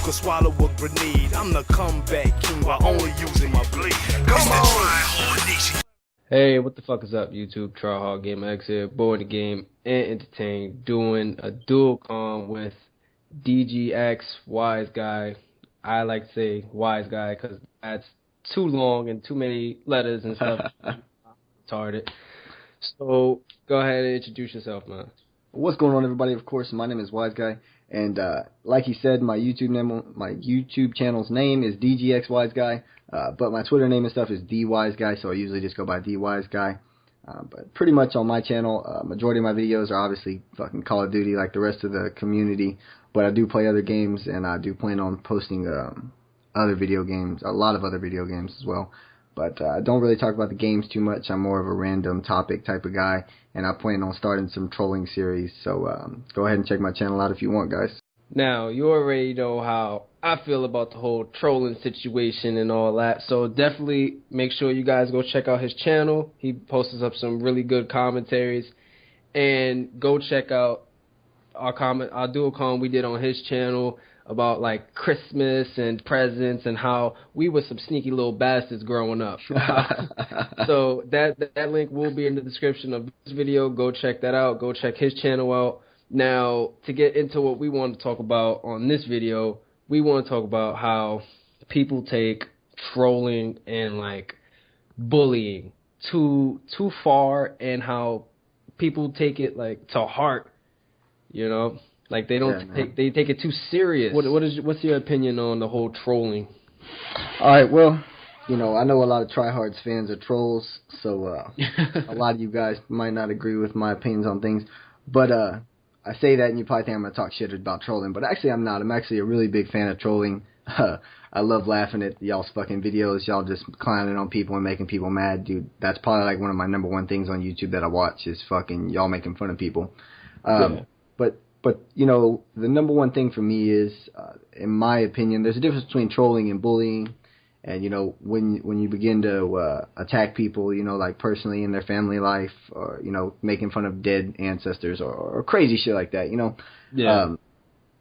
could swallow a grenade. I'm the comeback king while only using my blade. Come on. Hey, what the fuck is up, YouTube? Tryhard Game X here, bored the game and entertained, doing a dual comm with DGX Wise Guy. I like to say Wise Guy because that's too long and too many letters and stuff. Retarded. So go ahead and introduce yourself, man. What's going on, everybody? Of course, my name is Wise Guy, and like he said, my YouTube channel's name is DGX Wise Guy, but my Twitter name and stuff is D Wise Guy, so I usually just go by D Wise Guy. But pretty much on my channel, majority of my videos are obviously fucking Call of Duty, like the rest of the community. But I do play other games, and I do plan on posting other video games, a lot of other video games as well. But I don't really talk about the games too much. I'm more of a random topic type of guy, and I plan on starting some trolling series. So go ahead and check my channel out if you want, guys. Now, you already know how I feel about the whole trolling situation and all that. So definitely make sure you guys go check out his channel. He posts up some really good commentaries. And go check out our dual comm we did on his channel about like Christmas and presents and how we were some sneaky little bastards growing up. So that link will be in the description of this video. Go check that out. Go check his channel out. Now, to get into what we want to talk about on this video, we want to talk about how people take trolling and like bullying too far, and how people take it like to heart, you know? Like they don't they take it too serious. What's your opinion on the whole trolling? All right, well, you know, I know a lot of Tryhards fans are trolls, so a lot of you guys might not agree with my opinions on things. But I say that and you probably think I'm going to talk shit about trolling, but actually I'm not. I'm actually a really big fan of trolling. I love laughing at y'all's fucking videos, y'all just clowning on people and making people mad, dude. That's probably like one of my number one things on YouTube that I watch is fucking y'all making fun of people. But you know, the number one thing for me is, in my opinion, there's a difference between trolling and bullying. And you know, when you begin to attack people, you know, like personally in their family life, or you know, making fun of dead ancestors or crazy shit like that, you know,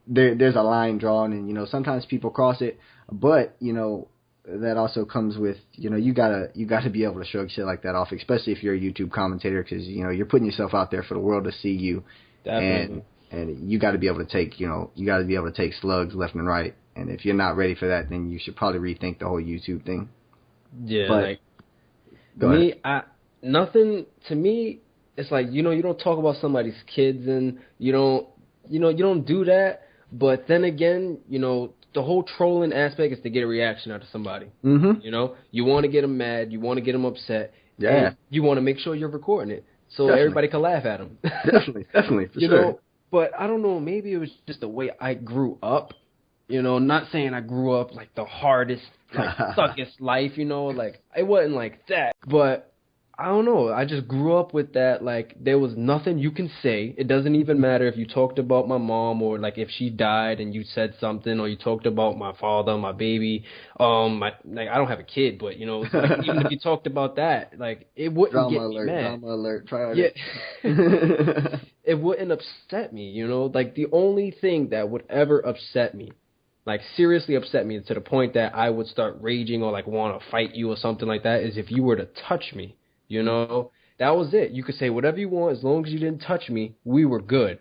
there's a line drawn, and you know, sometimes people cross it. But you know, that also comes with, you know, you gotta be able to shrug shit like that off, especially if you're a YouTube commentator, because you know you're putting yourself out there for the world to see you. Definitely. And you got to be able to take, you know, slugs left and right. And if you're not ready for that, then you should probably rethink the whole YouTube thing. Yeah, but, like nothing to me. It's like, you know, you don't talk about somebody's kids, and you don't do that. But then again, you know, the whole trolling aspect is to get a reaction out of somebody. Mm-hmm. You know, you want to get them mad, you want to get them upset. Yeah. And you want to make sure you're recording it so everybody can laugh at them. Definitely, for you sure. know, but I don't know, maybe it was just the way I grew up. You know, not saying I grew up like the hardest, like suckest life, you know, like it wasn't like that. But I don't know, I just grew up with that, like there was nothing you can say. It doesn't even matter if you talked about my mom, or like if she died and you said something, or you talked about my father, my baby. I don't have a kid, but you know, it's like, even if you talked about that, like it wouldn't get me mad. Drama alert, try yeah. It wouldn't upset me, you know? Like the only thing that would ever upset me, like seriously upset me to the point that I would start raging or like want to fight you or something like that, is if you were to touch me, you know? That was it. You could say whatever you want, as long as you didn't touch me, we were good.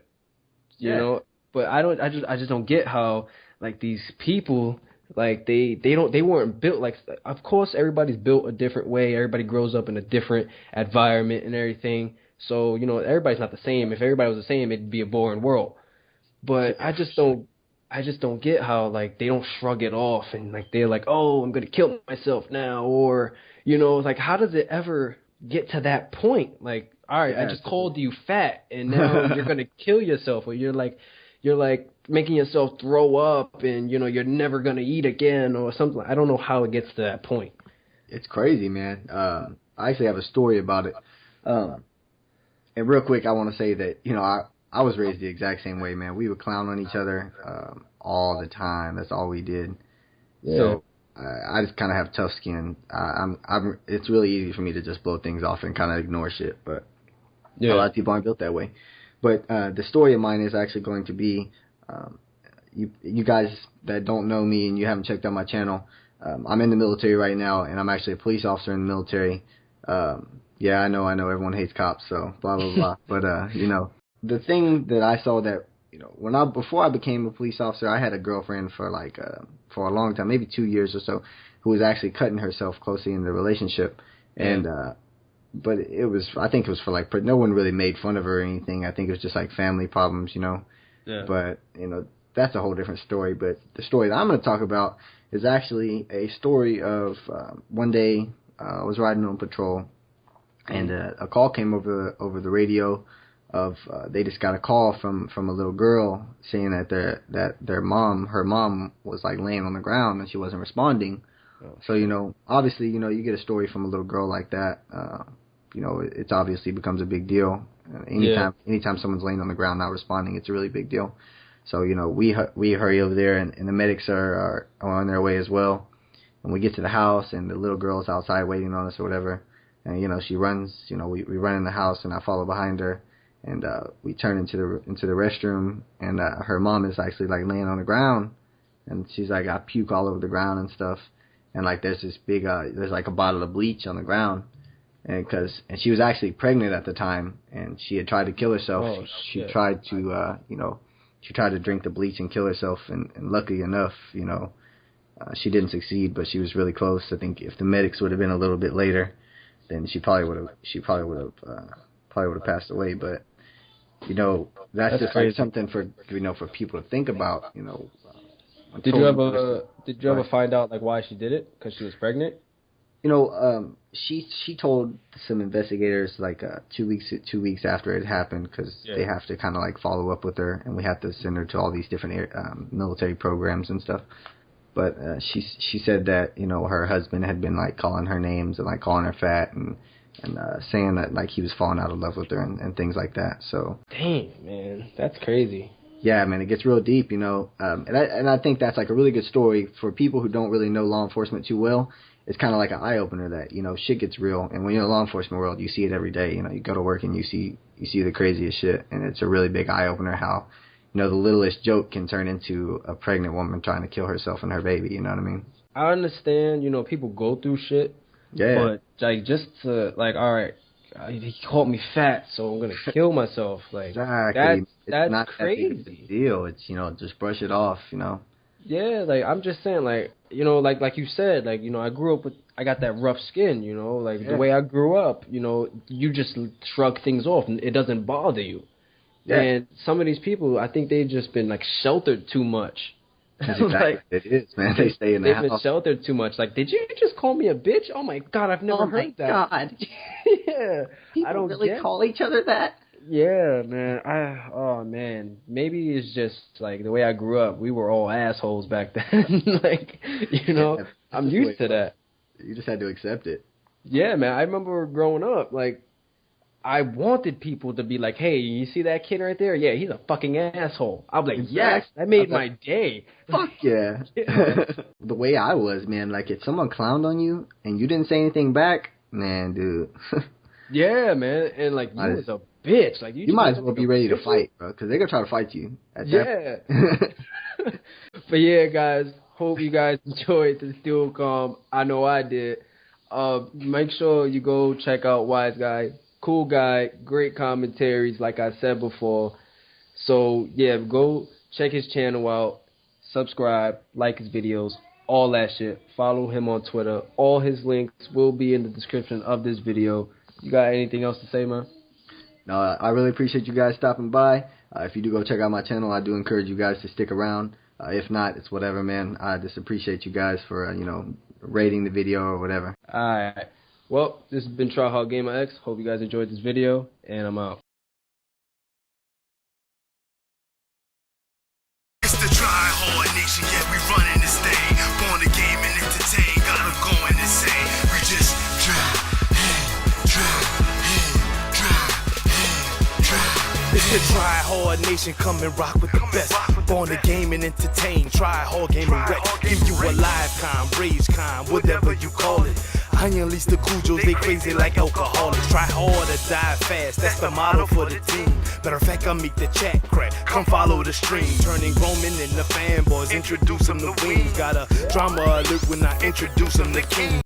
You know? But I just don't get how like these people, like they weren't built like, of course everybody's built a different way. Everybody grows up in a different environment and everything. So, you know, everybody's not the same. If everybody was the same, it'd be a boring world. But I just don't get how, like, they don't shrug it off and, like, they're like, oh, I'm going to kill myself now. Or, you know, like, how does it ever get to that point? Like, all right, I just called you fat, and now you're going to kill yourself. Or you're like making yourself throw up, and, you know, you're never going to eat again or something. I don't know how it gets to that point. It's crazy, man. I actually have a story about it. And real quick, I want to say that, you know, I was raised the exact same way, man. We would clown on each other all the time. That's all we did. Yeah. So I just kind of have tough skin. It's really easy for me to just blow things off and kind of ignore shit. But a lot of people aren't built that way. But the story of mine is actually going to be, you guys that don't know me and you haven't checked out my channel, I'm in the military right now, and I'm actually a police officer in the military. Yeah, I know everyone hates cops, so blah blah blah. But you know, the thing that I saw that, you know, before I became a police officer, I had a girlfriend for a long time, maybe 2 years or so, who was actually cutting herself closely in the relationship, and but I think it was for like, no one really made fun of her or anything. I think it was just like family problems, you know. Yeah. But you know, that's a whole different story. But the story that I'm going to talk about is actually a story of one day I was riding on patrol, and a call came over the radio of they just got a call from a little girl saying that her mom was like laying on the ground and she wasn't responding. Oh, so you know, obviously, you know, you get a story from a little girl like that, you know, it's obviously becomes a big deal. Anytime someone's laying on the ground not responding, it's a really big deal. So you know, we hurry over there, and the medics are on their way as well. And we get to the house, and the little girl's outside waiting on us or whatever. And you know, she runs. You know, we run in the house, and I follow behind her. And we turn into the restroom, and her mom is actually like laying on the ground, and she's like got puke all over the ground and stuff. And like there's this big there's like a bottle of bleach on the ground, and she was actually pregnant at the time, and she had tried to kill herself. Oh, she tried to she tried to drink the bleach and kill herself, and luckily enough, you know, she didn't succeed, but she was really close. I think if the medics would have been a little bit later, then she probably would have passed away. But you know, that's just like something for, you know, for people to think about, you know. Did you ever find out like why she did it? Because she was pregnant? You know, she told some investigators like 2 weeks after it happened, because they have to kind of like follow up with her, and we have to send her to all these different military programs and stuff. But she said that, you know, her husband had been like calling her names and like calling her fat and saying that like he was falling out of love with her and things like that. So dang, man, that's crazy. Yeah, man, it gets real deep, you know. And I think that's like a really good story for people who don't really know law enforcement too well. It's kind of like an eye opener that, you know, shit gets real. And when you're in the law enforcement world, you see it every day. You know, you go to work and you see the craziest shit, and it's a really big eye opener how, you know, the littlest joke can turn into a pregnant woman trying to kill herself and her baby. You know what I mean? I understand, you know, people go through shit. Yeah. But like, just to like, all right, he called me fat, so I'm gonna kill myself. Like, exactly. That's not crazy. That big of a deal. It's, you know, just brush it off. You know. Yeah, like I'm just saying, like, you know, like you said, like, you know, I got that rough skin, you know, like the way I grew up, you know, you just shrug things off and it doesn't bother you. Yeah. And some of these people, I think they've just been like sheltered too much. Exactly. Like, it is, man. They stay in the house. They've been sheltered too much. Like, did you just call me a bitch? Oh my God, I've never heard that. Oh my God. Yeah. People I don't really call each other that? Yeah, man. Oh man. Maybe it's just like the way I grew up. We were all assholes back then. Like, you know, I'm used to that. You just had to accept it. Yeah, man. I remember growing up, like, I wanted people to be like, hey, you see that kid right there? Yeah, he's a fucking asshole. I'm like, yes, that made my day. Fuck yeah. The way I was, man, like if someone clowned on you and you didn't say anything back, man, dude. Yeah, man. And like, you was a bitch. Like, you might as well be ready to fight, bro, because they're going to try to fight you. Yeah. But yeah, guys, hope you guys enjoyed this dual comm. I know I did. Make sure you go check out Wise Guy. Cool guy, great commentaries, like I said before. So, yeah, go check his channel out, subscribe, like his videos, all that shit. Follow him on Twitter. All his links will be in the description of this video. You got anything else to say, man? No, I really appreciate you guys stopping by. If you do go check out my channel, I do encourage you guys to stick around. If not, it's whatever, man. I just appreciate you guys for, you know, rating the video or whatever. All right. Well, this has been Tryhard Gamer X. Hope you guys enjoyed this video, and I'm out. It's the Tryhard Nation, yeah, we running this thing. Born to game and entertain, got them going insane. We just It's the Tryhard Nation, come and rock with the best. Born to game and entertain, Tryhard Gamer X. Give you a lifetime, rage kind, whatever you call it. I unleash the Cujos, they crazy like alcoholics. Try hard or die fast, that's the motto for the team. Matter of fact, I make the chat crack, come follow the stream. Turning grown men into fanboys, introduce them to wings. Got a drama alert when I introduce them to King.